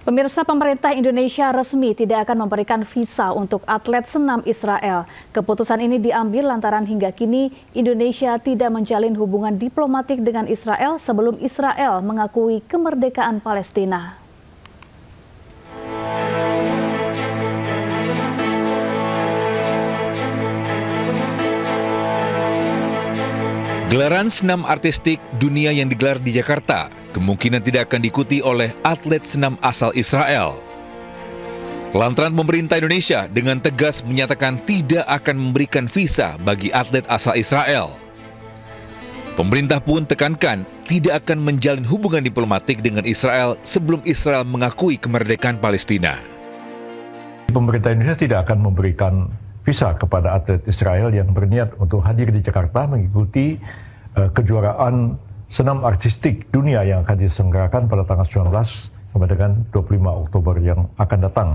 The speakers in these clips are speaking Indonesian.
Pemirsa, pemerintah Indonesia resmi tidak akan memberikan visa untuk atlet senam Israel. Keputusan ini diambil lantaran hingga kini Indonesia tidak menjalin hubungan diplomatik dengan Israel sebelum Israel mengakui kemerdekaan Palestina. Gelaran senam artistik dunia yang digelar di Jakarta kemungkinan tidak akan diikuti oleh atlet senam asal Israel. Lantaran pemerintah Indonesia dengan tegas menyatakan tidak akan memberikan visa bagi atlet asal Israel. Pemerintah pun tekankan tidak akan menjalin hubungan diplomatik dengan Israel sebelum Israel mengakui kemerdekaan Palestina. Pemerintah Indonesia tidak akan memberikan visa kepada atlet Israel yang berniat untuk hadir di Jakarta mengikuti kejuaraan senam artistik dunia yang akan diselenggarakan pada tanggal 19 sampai dengan 25 Oktober yang akan datang.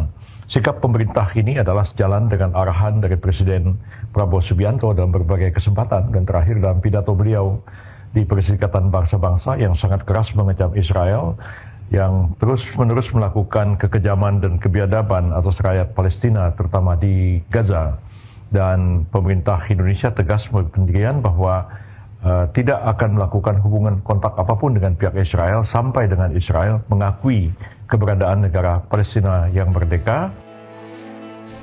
Sikap pemerintah ini adalah sejalan dengan arahan dari Presiden Prabowo Subianto dalam berbagai kesempatan dan terakhir dalam pidato beliau di Perserikatan Bangsa-Bangsa yang sangat keras mengecam Israel yang terus-menerus melakukan kekejaman dan kebiadaban atas rakyat Palestina, terutama di Gaza. Dan pemerintah Indonesia tegas berpendirian bahwa tidak akan melakukan hubungan kontak apapun dengan pihak Israel sampai dengan Israel mengakui keberadaan negara Palestina yang merdeka.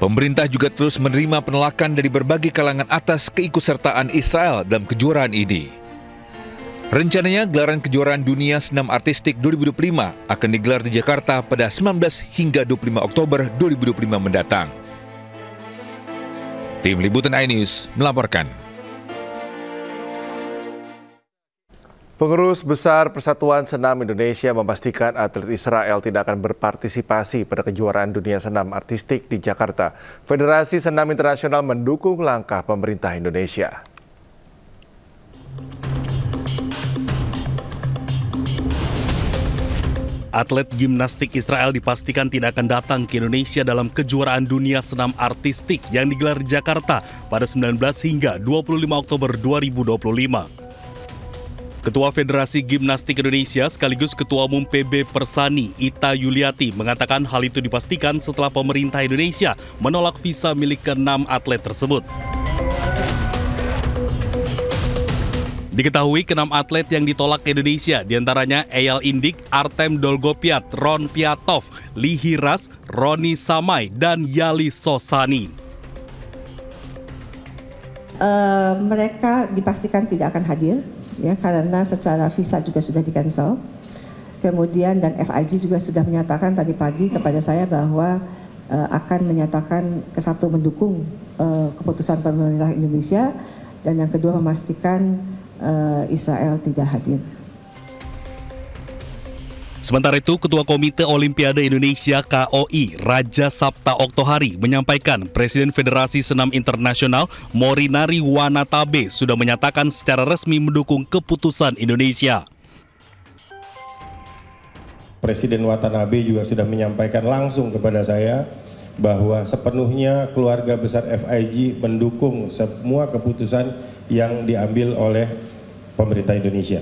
Pemerintah juga terus menerima penolakan dari berbagai kalangan atas keikutsertaan Israel dalam kejuaraan ini. Rencananya gelaran kejuaraan dunia senam artistik 2025 akan digelar di Jakarta pada 19 hingga 25 Oktober 2025 mendatang. Tim Liputan iNews melaporkan. Pengurus Besar Persatuan Senam Indonesia memastikan atlet Israel tidak akan berpartisipasi pada kejuaraan dunia senam artistik di Jakarta. Federasi Senam Internasional mendukung langkah pemerintah Indonesia. Atlet gimnastik Israel dipastikan tidak akan datang ke Indonesia dalam kejuaraan dunia senam artistik yang digelar di Jakarta pada 19 hingga 25 Oktober 2025. Ketua Federasi Gimnastik Indonesia sekaligus Ketua Umum PB Persani, Ita Yuliati, mengatakan hal itu dipastikan setelah pemerintah Indonesia menolak visa milik ke-6 atlet tersebut. Diketahui ke-6 atlet yang ditolak ke Indonesia diantaranya Eyal Indik, Artem Dolgopiat, Ron Piatov, Lee Hiras, Roni Samai, dan Yali Sosani. Mereka dipastikan tidak akan hadir, ya, karena secara visa juga sudah di-cancel. Kemudian dan FIG juga sudah menyatakan tadi pagi kepada saya bahwa akan menyatakan satu mendukung keputusan pemerintah Indonesia dan yang kedua memastikan Israel tidak hadir. Sementara itu, Ketua Komite Olimpiade Indonesia KOI Raja Sapta Oktohari menyampaikan Presiden Federasi Senam Internasional Morinari Wanatabe sudah menyatakan secara resmi mendukung keputusan Indonesia. Presiden Watanabe juga sudah menyampaikan langsung kepada saya bahwa sepenuhnya keluarga besar FIG mendukung semua keputusan yang diambil oleh pemerintah Indonesia.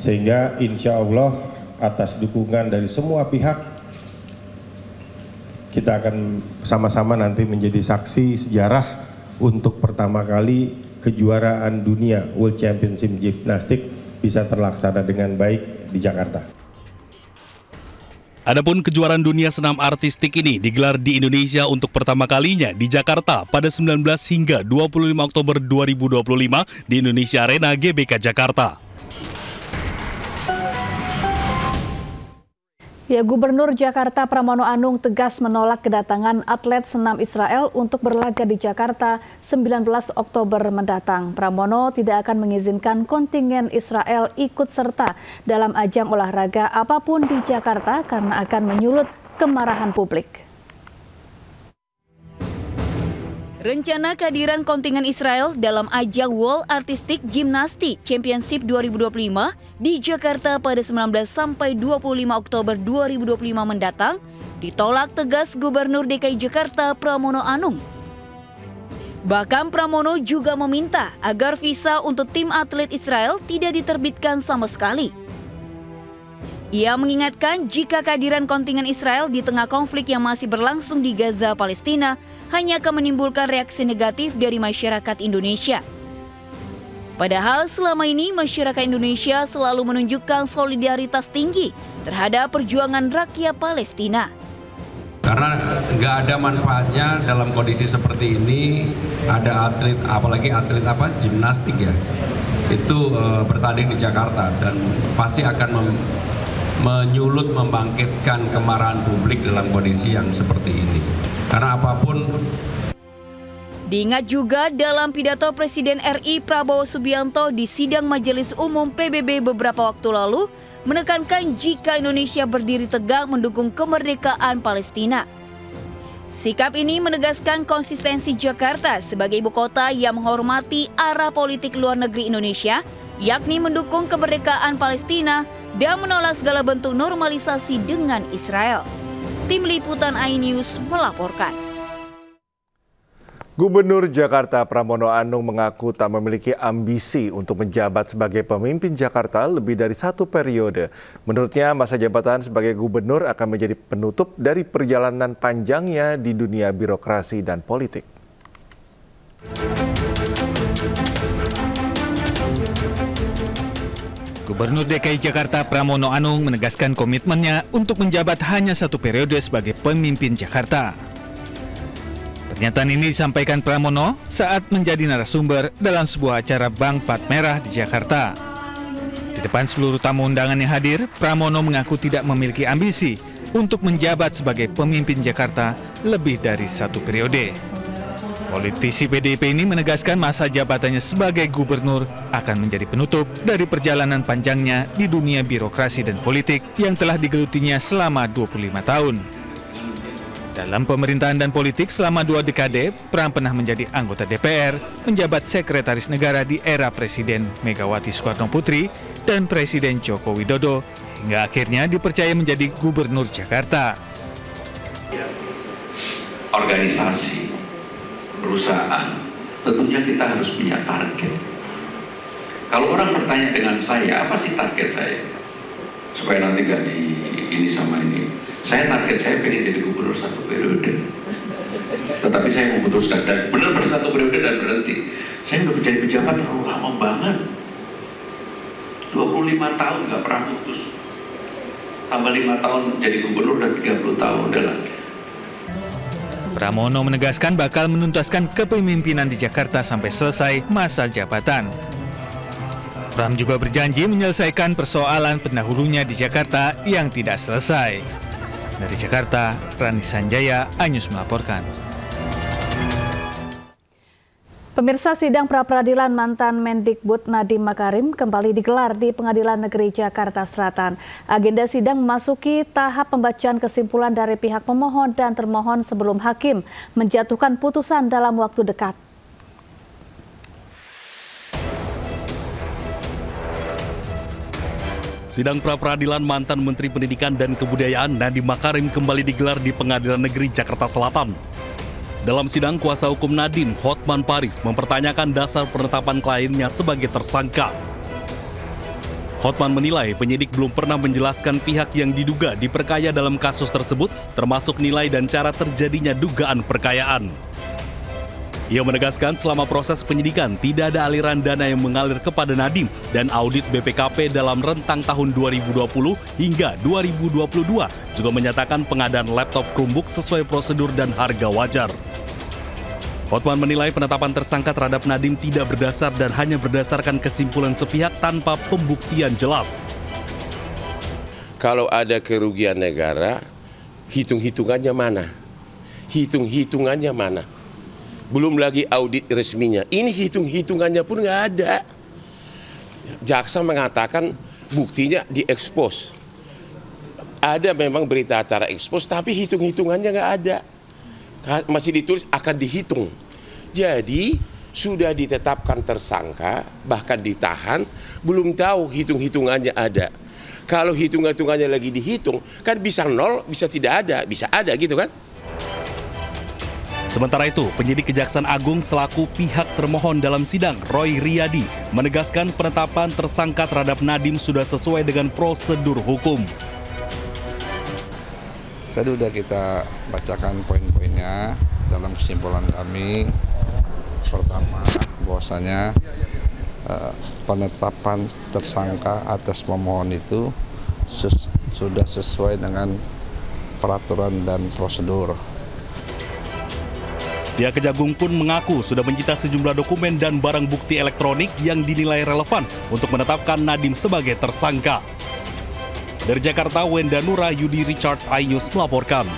Sehingga insya Allah atas dukungan dari semua pihak, kita akan sama-sama nanti menjadi saksi sejarah untuk pertama kali kejuaraan dunia World Championship Gimnastik bisa terlaksana dengan baik di Jakarta. Adapun kejuaraan dunia senam artistik ini digelar di Indonesia untuk pertama kalinya di Jakarta pada 19 hingga 25 Oktober 2025 di Indonesia Arena GBK Jakarta. Ya, Gubernur Jakarta Pramono Anung tegas menolak kedatangan atlet senam Israel untuk berlaga di Jakarta 19 Oktober mendatang. Pramono tidak akan mengizinkan kontingen Israel ikut serta dalam ajang olahraga apapun di Jakarta karena akan menyulut kemarahan publik. Rencana kehadiran kontingen Israel dalam ajang World Artistic Gymnastics Championship 2025 di Jakarta pada 19 sampai 25 Oktober 2025 mendatang ditolak tegas Gubernur DKI Jakarta Pramono Anung. Bahkan Pramono juga meminta agar visa untuk tim atlet Israel tidak diterbitkan sama sekali. Ia mengingatkan jika kehadiran kontingen Israel di tengah konflik yang masih berlangsung di Gaza, Palestina, hanya akan menimbulkan reaksi negatif dari masyarakat Indonesia. Padahal selama ini masyarakat Indonesia selalu menunjukkan solidaritas tinggi terhadap perjuangan rakyat Palestina. Karena nggak ada manfaatnya dalam kondisi seperti ini ada atlet, apalagi atlet gimnastik ya, itu bertanding di Jakarta dan pasti akan menyulut, membangkitkan kemarahan publik dalam kondisi yang seperti ini. Karena apapun. Diingat juga dalam pidato Presiden RI Prabowo Subianto di sidang Majelis Umum PBB beberapa waktu lalu, menekankan jika Indonesia berdiri tegak mendukung kemerdekaan Palestina. Sikap ini menegaskan konsistensi Jakarta sebagai ibu kota yang menghormati arah politik luar negeri Indonesia, yakni mendukung kemerdekaan Palestina dan menolak segala bentuk normalisasi dengan Israel. Tim Liputan iNews melaporkan. Gubernur Jakarta Pramono Anung mengaku tak memiliki ambisi untuk menjabat sebagai pemimpin Jakarta lebih dari 1 periode. Menurutnya, masa jabatan sebagai gubernur akan menjadi penutup dari perjalanan panjangnya di dunia birokrasi dan politik. Gubernur DKI Jakarta Pramono Anung menegaskan komitmennya untuk menjabat hanya 1 periode sebagai pemimpin Jakarta. Pernyataan ini disampaikan Pramono saat menjadi narasumber dalam sebuah acara Bank Plat Merah di Jakarta. Di depan seluruh tamu undangan yang hadir, Pramono mengaku tidak memiliki ambisi untuk menjabat sebagai pemimpin Jakarta lebih dari 1 periode. Politisi PDIP ini menegaskan masa jabatannya sebagai gubernur akan menjadi penutup dari perjalanan panjangnya di dunia birokrasi dan politik yang telah digelutinya selama 25 tahun. Dalam pemerintahan dan politik selama 2 dekade, Pram pernah menjadi anggota DPR, menjabat sekretaris negara di era Presiden Megawati Soekarno Putri dan Presiden Joko Widodo, hingga akhirnya dipercaya menjadi gubernur Jakarta. Organisasi, perusahaan, tentunya kita harus punya target. Kalau orang bertanya dengan saya, apa sih target saya? Supaya nanti gak di ini sama ini. Saya target saya pengen jadi gubernur 1 periode. Tetapi saya memutuskan dan benar pada 1 periode dan berhenti. Saya udah menjadi pejabat terlalu lama banget. 25 tahun gak pernah putus. Tambah 5 tahun jadi gubernur dan 30 tahun udah lah. Pramono menegaskan bakal menuntaskan kepemimpinan di Jakarta sampai selesai masa jabatan. Pram juga berjanji menyelesaikan persoalan pendahulunya di Jakarta yang tidak selesai. Dari Jakarta, Rani Sanjaya, iNews melaporkan. Pemirsa, sidang pra-peradilan mantan Mendikbud Nadiem Makarim kembali digelar di Pengadilan Negeri Jakarta Selatan. Agenda sidang memasuki tahap pembacaan kesimpulan dari pihak pemohon dan termohon sebelum hakim menjatuhkan putusan dalam waktu dekat. Sidang pra-peradilan mantan Menteri Pendidikan dan Kebudayaan Nadiem Makarim kembali digelar di Pengadilan Negeri Jakarta Selatan. Dalam sidang, kuasa hukum Nadiem, Hotman Paris, mempertanyakan dasar penetapan kliennya sebagai tersangka. Hotman menilai penyidik belum pernah menjelaskan pihak yang diduga diperkaya dalam kasus tersebut, termasuk nilai dan cara terjadinya dugaan perkayaan. Ia menegaskan selama proses penyidikan tidak ada aliran dana yang mengalir kepada Nadiem dan audit BPKP dalam rentang tahun 2020 hingga 2022 juga menyatakan pengadaan laptop Chromebook sesuai prosedur dan harga wajar. Hotman menilai penetapan tersangka terhadap Nadiem tidak berdasar dan hanya berdasarkan kesimpulan sepihak tanpa pembuktian jelas. Kalau ada kerugian negara, hitung-hitungannya mana? Hitung-hitungannya mana? Belum lagi audit resminya. Ini hitung-hitungannya pun nggak ada. Jaksa mengatakan buktinya diekspos. Ada memang berita acara ekspos, tapi hitung-hitungannya nggak ada. Masih ditulis akan dihitung. Jadi sudah ditetapkan tersangka, bahkan ditahan, belum tahu hitung-hitungannya ada. Kalau hitung-hitungannya lagi dihitung, kan bisa 0, bisa tidak ada, bisa ada gitu kan. Sementara itu, penyidik Kejaksaan Agung selaku pihak termohon dalam sidang, Roy Riyadi, menegaskan penetapan tersangka terhadap Nadiem sudah sesuai dengan prosedur hukum. Tadi udah kita bacakan poin-poinnya dalam kesimpulan kami. Pertama, bahwasanya penetapan tersangka atas pemohon itu sudah sesuai dengan peraturan dan prosedur. Pihak Kejagung pun mengaku sudah menyita sejumlah dokumen dan barang bukti elektronik yang dinilai relevan untuk menetapkan Nadiem sebagai tersangka. Dari Jakarta, Wenda Nura, Yudi Richard, iNews melaporkan.